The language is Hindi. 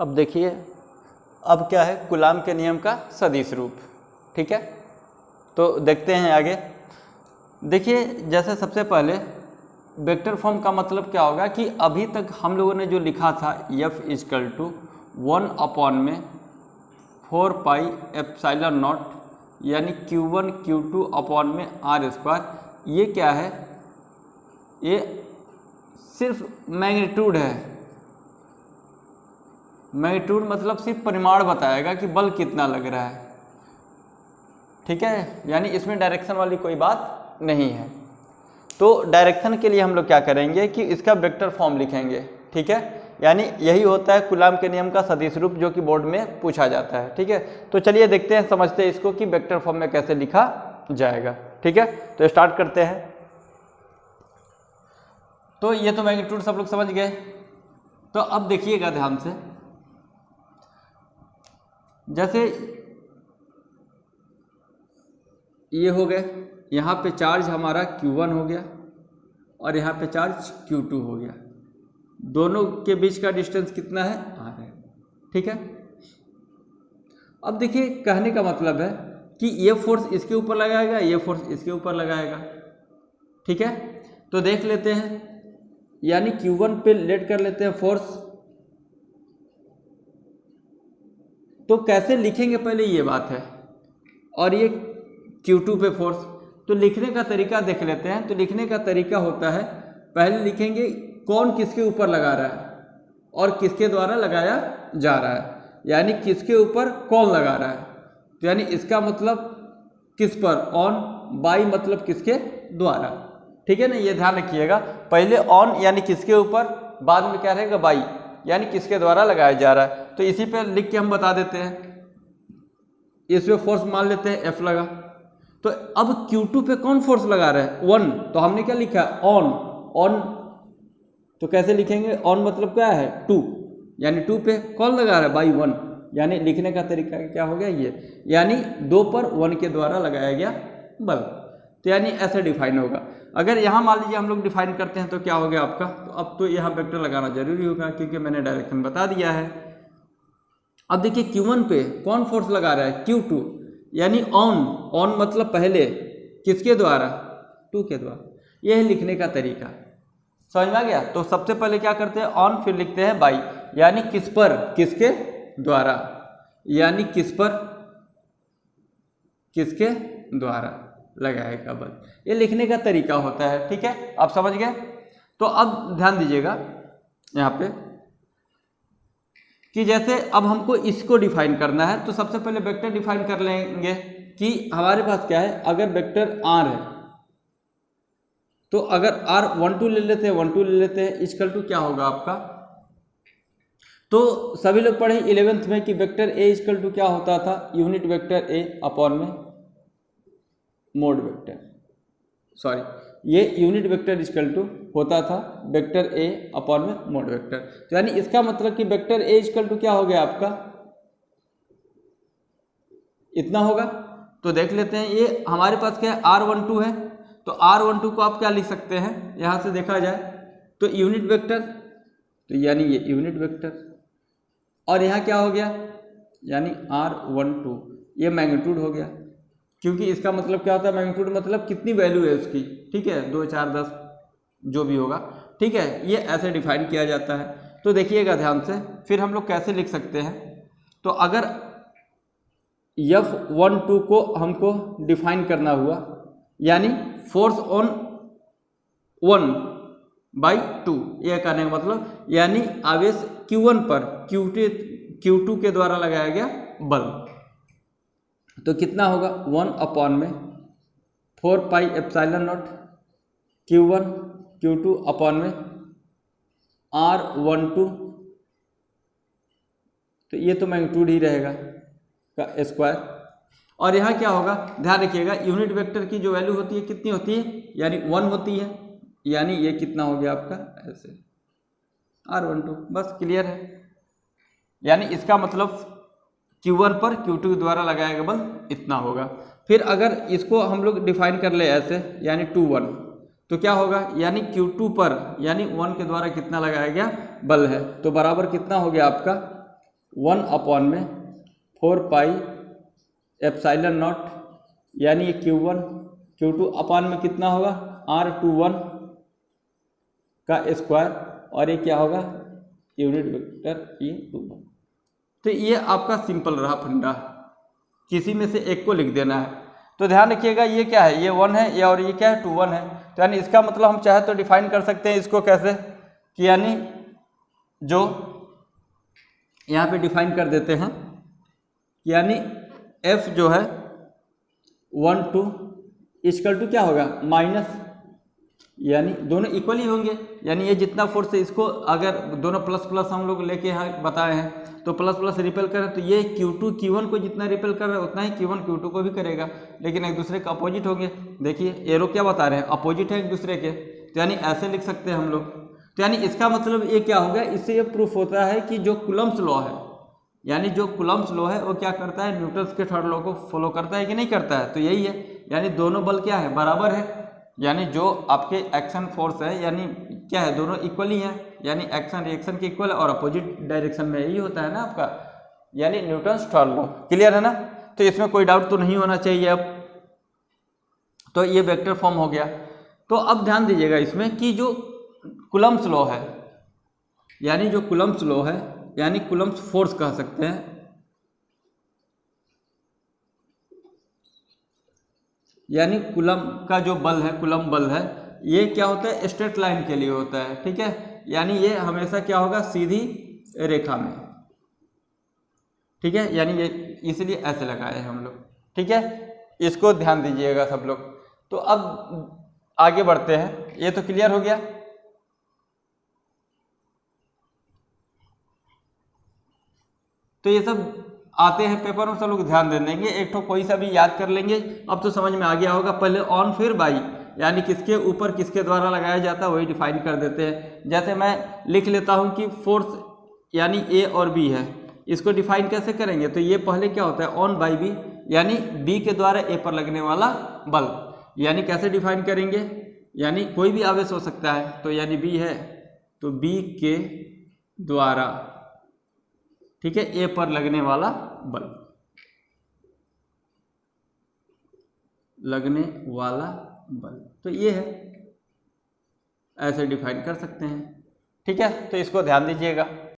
अब देखिए, अब क्या है, कूलाम के नियम का सदिश रूप। ठीक है, तो देखते हैं आगे। देखिए, जैसे सबसे पहले वेक्टर फॉर्म का मतलब क्या होगा कि अभी तक हम लोगों ने जो लिखा था F इजकल टू 1/4πε0 यानी Q1 Q2 अपॉन में R², ये क्या है, ये सिर्फ मैग्नीट्यूड है। मैग्नीट्यूड मतलब सिर्फ परिमाण बताएगा कि बल कितना लग रहा है। ठीक है, यानी इसमें डायरेक्शन वाली कोई बात नहीं है। तो डायरेक्शन के लिए हम लोग क्या करेंगे कि इसका वेक्टर फॉर्म लिखेंगे। ठीक है, यानी यही होता है कूलाम के नियम का सदिश रूप, जो कि बोर्ड में पूछा जाता है। ठीक है, तो चलिए देखते हैं, समझते हैं इसको कि वेक्टर फॉर्म में कैसे लिखा जाएगा। ठीक है, तो स्टार्ट करते हैं। तो ये तो मैग्नीट्यूड सब लोग समझ गए। तो अब देखिएगा ध्यान से, जैसे ये हो गए, यहाँ पे चार्ज हमारा Q1 हो गया और यहाँ पे चार्ज Q2 हो गया। दोनों के बीच का डिस्टेंस कितना है, R है। ठीक है, अब देखिए, कहने का मतलब है कि ये फोर्स इसके ऊपर लगाएगा, ये फोर्स इसके ऊपर लगाएगा। ठीक है, तो देख लेते हैं, यानी Q1 पे लेट कर लेते हैं फोर्स। तो कैसे लिखेंगे पहले ये बात है, और ये Q2 पे फोर्स। तो लिखने का तरीका देख लेते हैं। तो लिखने का तरीका होता है, पहले लिखेंगे कौन किसके ऊपर लगा रहा है और किसके द्वारा लगाया जा रहा है, यानी किसके ऊपर कौन लगा रहा है। तो यानी इसका मतलब किस पर, ऑन, बाई मतलब किसके द्वारा। ठीक है ना, ये ध्यान रखिएगा, पहले ऑन यानी किसके ऊपर, बाद में क्या रहेगा, बाई यानी किसके द्वारा लगाया जा रहा है। तो इसी पे लिख के हम बता देते हैं। इसमें फोर्स मान लेते हैं F लगा। तो अब Q2 पे कौन फोर्स लगा रहा है, 1। तो हमने क्या लिखा, ऑन। ऑन तो कैसे लिखेंगे, ऑन मतलब क्या है, 2, यानी 2 पे कौन लगा रहा है, बाई 1। यानी लिखने का तरीका क्या हो गया ये, यानी 2 पर 1 के द्वारा लगाया गया बल। तो यानी ऐसे डिफाइन होगा। अगर यहाँ मान लीजिए हम लोग डिफाइन करते हैं तो क्या हो गया आपका, तो अब तो यहाँ वेक्टर लगाना जरूरी होगा क्योंकि मैंने डायरेक्शन बता दिया है। अब देखिए Q1 पे कौन फोर्स लगा रहा है, Q2, यानी ऑन। ऑन मतलब पहले किसके द्वारा, 2 के द्वारा। यह है लिखने का तरीका, समझ में आ गया। तो सबसे पहले क्या करते हैं, ऑन, फिर लिखते हैं बाई, यानी किस पर, किसके द्वारा, यानी किस पर, किसके द्वारा लगाएगा बल। ये लिखने का तरीका होता है। ठीक है, आप समझ गए। तो अब ध्यान दीजिएगा यहाँ पे कि जैसे अब हमको इसको डिफाइन करना है, तो सबसे पहले वेक्टर डिफाइन कर लेंगे कि हमारे पास क्या है, अगर वेक्टर R है तो अगर R12 ले लेते हैं, 12 ले लेते हैं, इक्वल टू क्या होगा आपका। तो सभी लोग पढ़े 11th में कि वेक्टर A इक्वल टू क्या होता था, यूनिट वेक्टर A अपॉन में मोड वेक्टर, सॉरी, ये यूनिट वेक्टर इक्वल टू होता था वेक्टर A अपॉन में मोड वेक्टर। तो यानी इसका मतलब कि वेक्टर A इक्वल टू क्या हो गया आपका, इतना होगा। तो देख लेते हैं, ये हमारे पास क्या है, R12 है। तो R12 को आप क्या लिख सकते हैं, यहाँ से देखा जाए तो यूनिट वेक्टर, तो यानी ये यूनिट वेक्टर, और यहाँ क्या हो गया, यानी R12, ये मैग्नीट्यूड हो गया। क्योंकि इसका मतलब क्या होता है, मैग्नीट्यूड मतलब कितनी वैल्यू है उसकी। ठीक है, 2, 4, 10 जो भी होगा। ठीक है, ये ऐसे डिफाइन किया जाता है। तो देखिएगा ध्यान से, फिर हम लोग कैसे लिख सकते हैं। तो अगर F12 को हमको डिफाइन करना हुआ, यानी फोर्स ऑन 1/2, यह कहने का मतलब यानी आवेश Q1 पर Q2 के द्वारा लगाया गया बल। तो कितना होगा, 1 अपॉन में 4πε0 Q1 Q2 अपॉन में R12। तो ये तो मैग्नीट्यूड ही रहेगा का स्क्वायर। और यहाँ क्या होगा, ध्यान रखिएगा, यूनिट वेक्टर की जो वैल्यू होती है कितनी होती है, यानी 1 होती है। यानी ये कितना हो गया आपका, ऐसे R12, बस क्लियर है। यानी इसका मतलब Q1 पर Q2 द्वारा लगाया गया बल इतना होगा। फिर अगर इसको हम लोग डिफाइन कर ले ऐसे, यानी 2/1, तो क्या होगा, यानी Q2 पर यानी 1 के द्वारा कितना लगाया गया बल है, तो बराबर कितना हो गया आपका 1/4π∈0, यानी ये Q1 Q2 अपान में कितना होगा R21 का स्क्वायर, और ये क्या होगा यूनिट वेक्टर E21। तो ये आपका सिंपल रहा फंडा, किसी में से एक को लिख देना है। तो ध्यान रखिएगा ये क्या है, ये 1 है, ये और ये क्या है 21 है। तो यानी इसका मतलब हम चाहे तो डिफाइन कर सकते हैं इसको कैसे कि यानी जो यहाँ पे डिफाइन कर देते हैं, यानी F जो है 1 2 इक्वल टू क्या होगा माइनस, यानी दोनों इक्वल ही होंगे, यानी ये जितना फोर्स है इसको अगर दोनों प्लस प्लस हम लोग लेके यहाँ बताए हैं तो प्लस प्लस रिपेल करें तो ये Q2 Q1 को जितना रिपेल कर रहा है उतना ही Q1 Q2 को भी करेगा, लेकिन एक दूसरे के अपोजिट होंगे। देखिए एरो क्या बता रहे हैं, अपोजिट है एक दूसरे के, तो यानी ऐसे लिख सकते हैं हम लोग। तो यानी इसका मतलब ये क्या होगा, इससे ये प्रूफ होता है कि जो कूलम्ब्स लॉ है, यानी जो कूलम्ब्स लॉ है वो क्या करता है, न्यूटन्स के थर्ड लॉ को फॉलो करता है कि नहीं करता है। तो यही है, यानी दोनों बल क्या है बराबर है, यानी जो आपके एक्शन फोर्स है यानी क्या है दोनों इक्वल ही है, यानी एक्शन रिएक्शन के इक्वल है और अपोजिट डायरेक्शन में यही होता है ना आपका, यानी न्यूटन्स थर्ड लॉ। क्लियर है ना, तो इसमें कोई डाउट तो नहीं होना चाहिए अब। तो ये वेक्टर फॉर्म हो गया। तो अब ध्यान दीजिएगा इसमें कि जो कूलम्ब्स लॉ है, यानी जो कूलम्ब्स लॉ है यानी कूलम्ब्स फोर्स कह सकते हैं, यानी कूलम्ब का जो बल है, कूलम्ब बल है, ये क्या होता है स्ट्रेट लाइन के लिए होता है, ठीक है, यानी ये हमेशा क्या होगा सीधी रेखा में, ठीक है, यानी ये इसलिए ऐसे लगाए हैं हम लोग, ठीक है, इसको ध्यान दीजिएगा सब लोग। तो अब आगे बढ़ते हैं, ये तो क्लियर हो गया। तो ये सब आते हैं पेपर में, सब लोग ध्यान दे देंगे, एक तो कोई सा भी याद कर लेंगे। अब तो समझ में आ गया होगा, पहले ऑन फिर बाई, यानी किसके ऊपर किसके द्वारा लगाया जाता है वही डिफाइन कर देते हैं। जैसे मैं लिख लेता हूं कि फोर्स यानी ए और बी है, इसको डिफाइन कैसे करेंगे, तो ये पहले क्या होता है ऑन बाई बी, यानी बी के द्वारा ए पर लगने वाला बल, यानी कैसे डिफाइन करेंगे, यानी कोई भी आवेश हो सकता है, तो यानी बी है तो बी के द्वारा, ठीक है, ए पर लगने वाला बल, लगने वाला बल, तो ये है, ऐसे डिफाइन कर सकते हैं, ठीक है। तो इसको ध्यान दीजिएगा।